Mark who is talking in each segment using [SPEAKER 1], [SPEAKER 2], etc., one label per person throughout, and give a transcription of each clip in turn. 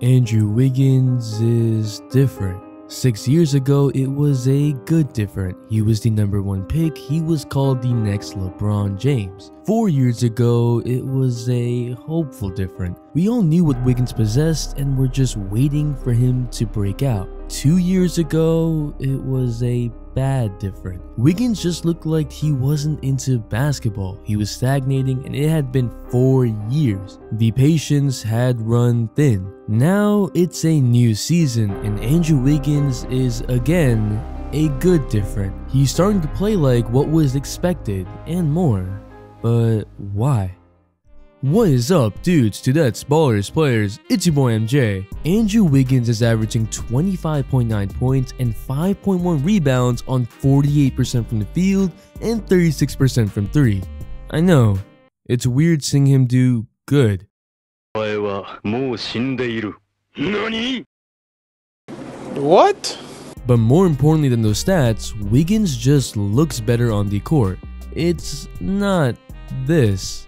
[SPEAKER 1] Andrew Wiggins is different. 6 years ago, it was a good different. He was the #1 pick. He was called the next LeBron James. 4 years ago, it was a hopeful different. We all knew what Wiggins possessed and were just waiting for him to break out. 2 years ago, it was a bad different. Wiggins just looked like he wasn't into basketball. He was stagnating, and it had been 4 years. The patience had run thin. Now it's a new season, and Andrew Wiggins is again a good different. He's starting to play like what was expected and more. But why? What is up, dudes, Dudettes, ballers, players, it's your boy MJ. Andrew Wiggins is averaging 25.9 points and 5.1 rebounds on 48% from the field and 36% from 3. I know, it's weird seeing him do good.
[SPEAKER 2] What?
[SPEAKER 1] But more importantly than those stats, Wiggins just looks better on the court. It's not this.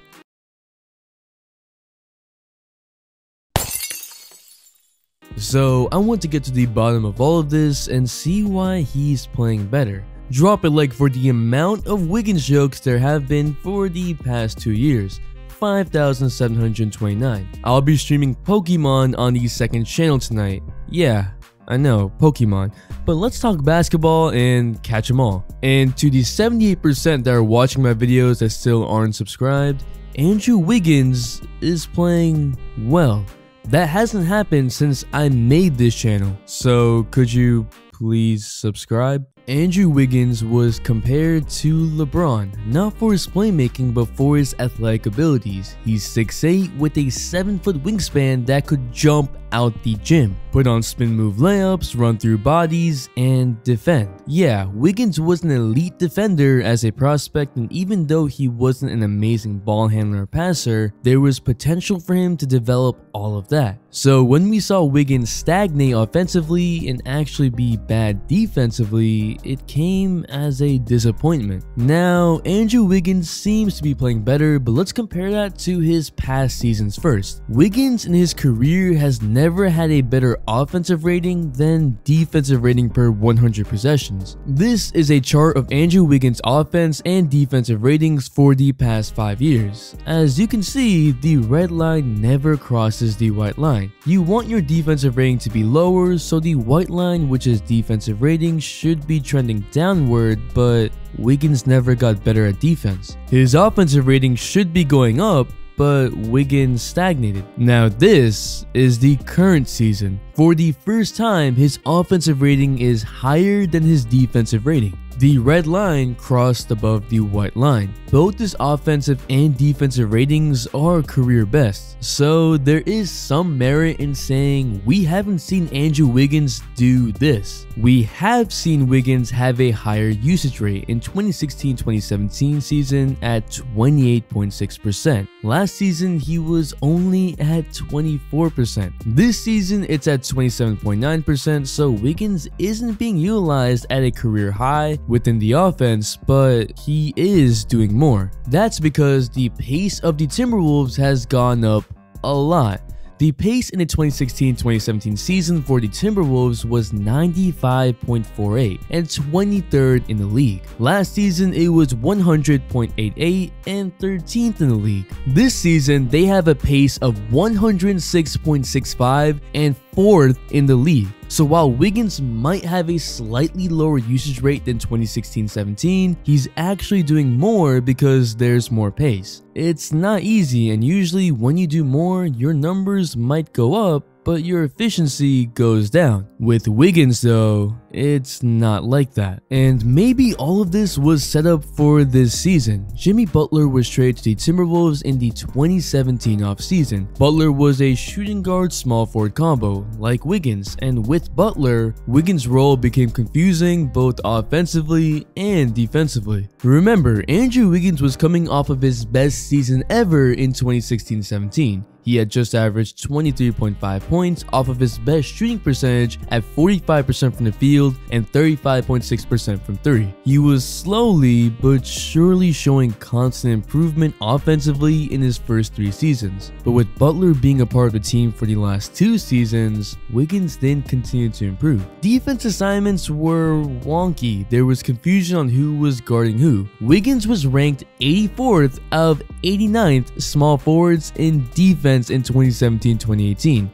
[SPEAKER 1] So I want to get to the bottom of all of this and see why he's playing better. Drop a like for the amount of Wiggins jokes there have been for the past 2 years. 5,729. I'll be streaming Pokemon on the second channel tonight. Yeah, I know, Pokemon. But let's talk basketball and catch them all. And to the 78% that are watching my videos that still aren't subscribed, Andrew Wiggins is playing well. That hasn't happened since I made this channel, so could you please subscribe? Andrew Wiggins was compared to LeBron, not for his playmaking but for his athletic abilities. He's 6'8" with a 7-foot wingspan that could jump out the gym, put on spin move layups, run through bodies, and defend. Yeah, Wiggins was an elite defender as a prospect, and even though he wasn't an amazing ball handler or passer, there was potential for him to develop all of that. So when we saw Wiggins stagnate offensively and actually be bad defensively, it came as a disappointment. Now, Andrew Wiggins seems to be playing better, but let's compare that to his past seasons first. Wiggins in his career has never had a better offensive rating than defensive rating per 100 possessions. This is a chart of Andrew Wiggins' offense and defensive ratings for the past 5 years. As you can see, the red line never crosses the white line. You want your defensive rating to be lower, so the white line, which is defensive rating, should be trending downward, but Wiggins never got better at defense. His offensive rating should be going up, but Wiggins stagnated. Now this is the current season. For the first time, his offensive rating is higher than his defensive rating. The red line crossed above the white line. Both his offensive and defensive ratings are career best, so there is some merit in saying we haven't seen Andrew Wiggins do this. We have seen Wiggins have a higher usage rate in 2016-2017 season at 28.6%. Last season he was only at 24%. This season it's at 27.9%, so Wiggins isn't being utilized at a career high within the offense, but he is doing more. That's because the pace of the Timberwolves has gone up a lot. The pace in the 2016-2017 season for the Timberwolves was 95.48 and 23rd in the league. Last season it was 100.88 and 13th in the league. This season they have a pace of 106.65 and 4th in the league. So while Wiggins might have a slightly lower usage rate than 2016-17, he's actually doing more because there's more pace. It's not easy, and usually when you do more, your numbers might go up, but your efficiency goes down. With Wiggins though, it's not like that. And maybe all of this was set up for this season. Jimmy Butler was traded to the Timberwolves in the 2017 offseason. Butler was a shooting guard small forward combo like Wiggins, and with Butler, Wiggins' role became confusing both offensively and defensively. Remember, Andrew Wiggins was coming off of his best season ever in 2016-17. He had just averaged 23.5 points off of his best shooting percentage at 45% from the field and 35.6% from 3. He was slowly but surely showing constant improvement offensively in his first 3 seasons. But with Butler being a part of the team for the last 2 seasons, Wiggins didn't continue to improve. Defense assignments were wonky. There was confusion on who was guarding who. Wiggins was ranked 84th out of 89th small forwards in defense in 2017-2018.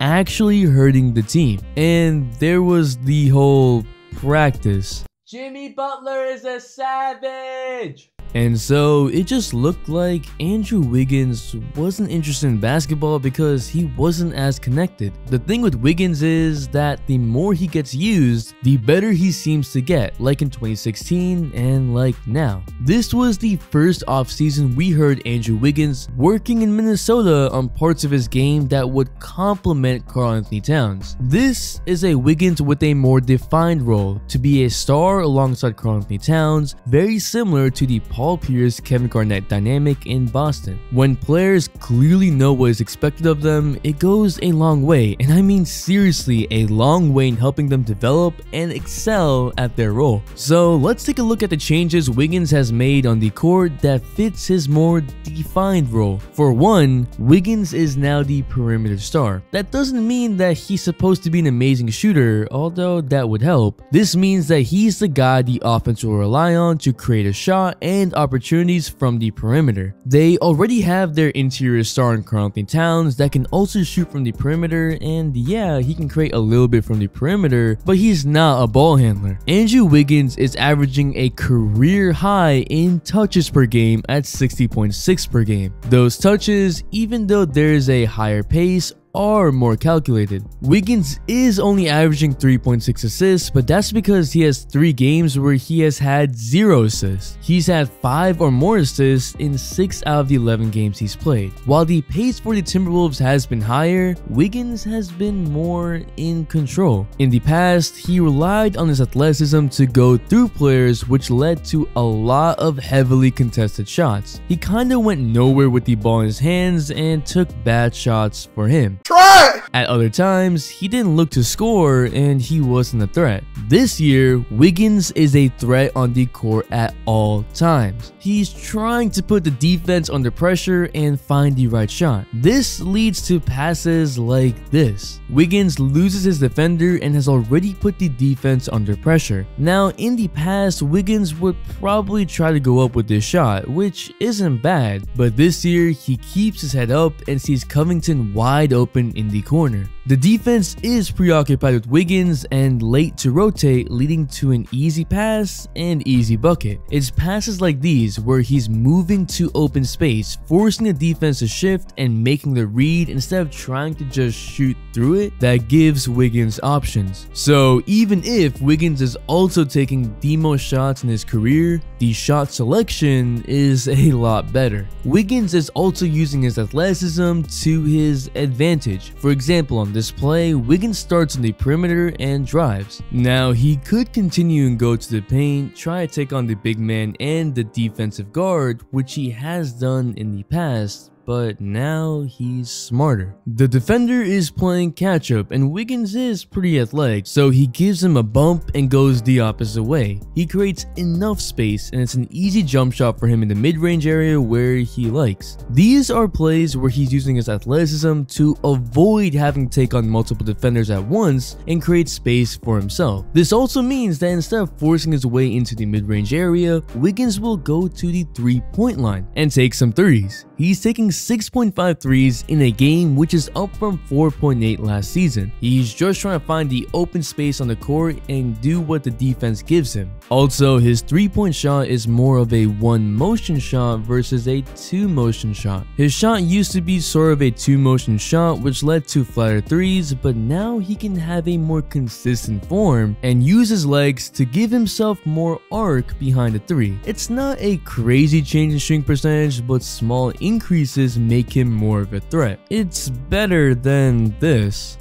[SPEAKER 1] Actually hurting the team. And there was the whole practice. Jimmy Butler is a savage! And so it just looked like Andrew Wiggins wasn't interested in basketball because he wasn't as connected. The thing with Wiggins is that the more he gets used, the better he seems to get, like in 2016 and like now. This was the first offseason we heard Andrew Wiggins working in Minnesota on parts of his game that would complement Karl-Anthony Towns. This is a Wiggins with a more defined role, to be a star alongside Karl-Anthony Towns, very similar to the Paul Pierce, Kevin Garnett dynamic in Boston. When players clearly know what is expected of them, it goes a long way, and I mean seriously a long way in helping them develop and excel at their role. So let's take a look at the changes Wiggins has made on the court that fits his more defined role. For one, Wiggins is now the perimeter star. That doesn't mean that he's supposed to be an amazing shooter, although that would help. This means that he's the guy the offense will rely on to create a shot and opportunities from the perimeter. They already have their interior star in Karl-Anthony Towns that can also shoot from the perimeter, and yeah, he can create a little bit from the perimeter, but he's not a ball handler. Andrew Wiggins is averaging a career high in touches per game at 60.6 per game. Those touches, even though there's a higher pace, are more calculated. Wiggins is only averaging 3.6 assists, but that's because he has 3 games where he has had 0 assists. He's had 5 or more assists in 6 out of the 11 games he's played. While the pace for the Timberwolves has been higher, Wiggins has been more in control. In the past, he relied on his athleticism to go through players, which led to a lot of heavily contested shots. He kinda went nowhere with the ball in his hands and took bad shots for him.
[SPEAKER 2] Try!
[SPEAKER 1] At other times, he didn't look to score and he wasn't a threat. This year, Wiggins is a threat on the court at all times. He's trying to put the defense under pressure and find the right shot. This leads to passes like this. Wiggins loses his defender and has already put the defense under pressure. Now, in the past, Wiggins would probably try to go up with this shot, which isn't bad, but this year, he keeps his head up and sees Covington wide open in the corner. The defense is preoccupied with Wiggins and late to rotate, leading to an easy pass and easy bucket. It's passes like these where he's moving to open space, forcing the defense to shift and making the read instead of trying to just shoot through it, that gives Wiggins options. So even if Wiggins is also taking the most shots in his career, the shot selection is a lot better. Wiggins is also using his athleticism to his advantage. For example, on this play, Wiggins starts on the perimeter and drives. Now, he could continue and go to the paint, try to take on the big man and the defensive guard, which he has done in the past, but now he's smarter. The defender is playing catch up and Wiggins is pretty athletic, so he gives him a bump and goes the opposite way. He creates enough space and it's an easy jump shot for him in the mid-range area where he likes. These are plays where he's using his athleticism to avoid having to take on multiple defenders at once and create space for himself. This also means that instead of forcing his way into the mid-range area, Wiggins will go to the 3-point line and take some threes. He's taking 6.5 threes in a game, which is up from 4.8 last season. He's just trying to find the open space on the court and do what the defense gives him. Also, his 3-point shot is more of a 1-motion shot versus a 2-motion shot. His shot used to be sort of a 2-motion shot, which led to flatter threes, but now he can have a more consistent form and use his legs to give himself more arc behind the 3. It's not a crazy change in shooting percentage, but small increases make him more of a threat. It's better than this.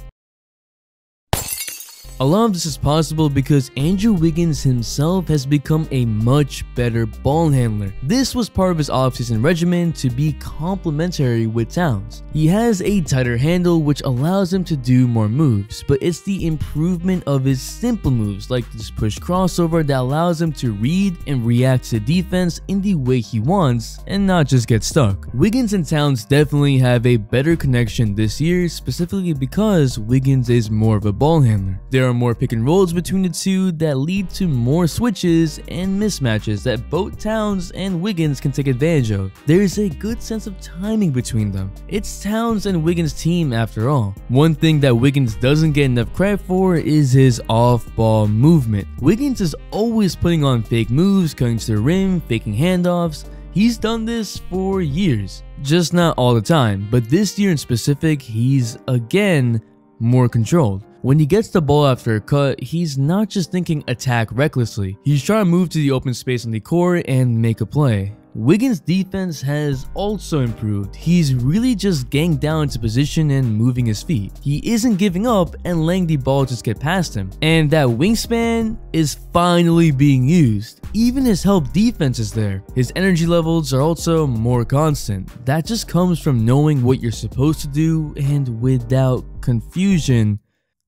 [SPEAKER 1] A lot of this is possible because Andrew Wiggins himself has become a much better ball handler. This was part of his offseason regimen to be complementary with Towns. He has a tighter handle which allows him to do more moves, but it's the improvement of his simple moves like this push crossover that allows him to read and react to defense in the way he wants and not just get stuck. Wiggins and Towns definitely have a better connection this year, specifically because Wiggins is more of a ball handler. There are more pick and rolls between the two that lead to more switches and mismatches that both Towns and Wiggins can take advantage of. There is a good sense of timing between them. It's Towns and Wiggins' team after all. One thing that Wiggins doesn't get enough credit for is his off-ball movement. Wiggins is always putting on fake moves, cutting to the rim, faking handoffs. He's done this for years, just not all the time, but this year in specific, he's again more controlled. When he gets the ball after a cut, he's not just thinking attack recklessly. He's trying to move to the open space on the court and make a play. Wiggins' defense has also improved. He's really just getting down into position and moving his feet. He isn't giving up and letting the ball just get past him. And that wingspan is finally being used. Even his help defense is there. His energy levels are also more constant. That just comes from knowing what you're supposed to do and without confusion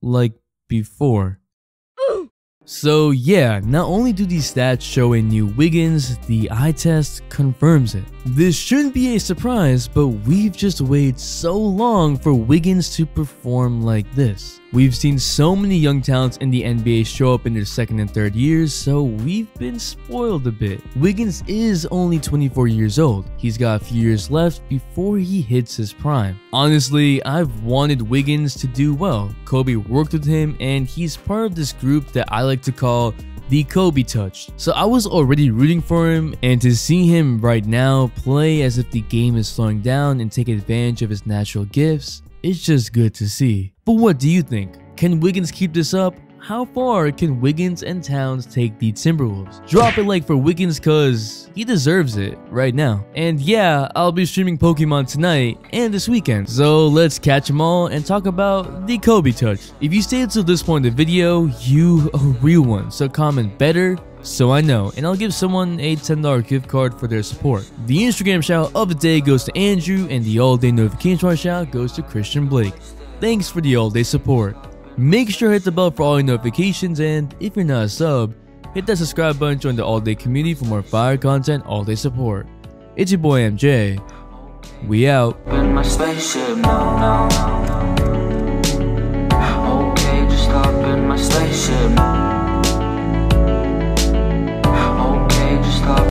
[SPEAKER 1] like before. So yeah, not only do these stats show a new Wiggins, the eye test confirms it. This shouldn't be a surprise, but we've just waited so long for Wiggins to perform like this. We've seen so many young talents in the NBA show up in their second and third years, so we've been spoiled a bit. Wiggins is only 24 years old. He's got a few years left before he hits his prime. Honestly, I've wanted Wiggins to do well. Kobe worked with him, and he's part of this group that I like to call the Kobe touch. So I was already rooting for him, and to see him right now play as if the game is slowing down and take advantage of his natural gifts, it's just good to see. But what do you think? Can Wiggins keep this up? How far can Wiggins and Towns take the Timberwolves? Drop a like for Wiggins cause he deserves it right now. And yeah, I'll be streaming Pokemon tonight and this weekend. So let's catch them all and talk about the Kobe touch. If you stayed until this point in the video, you a real one. So comment better so I know, and I'll give someone a $10 gift card for their support. The Instagram shout of the day goes to Andrew, and the all-day notification shout goes to Christian Blake. Thanks for the all-day support. Make sure to hit the bell for all your notifications, and if you're not a sub, hit that subscribe button, join the all-day community for more fire content, all-day support. It's your boy MJ. We out.
[SPEAKER 3] In my spaceship, no. Okay, just hop in my spaceship.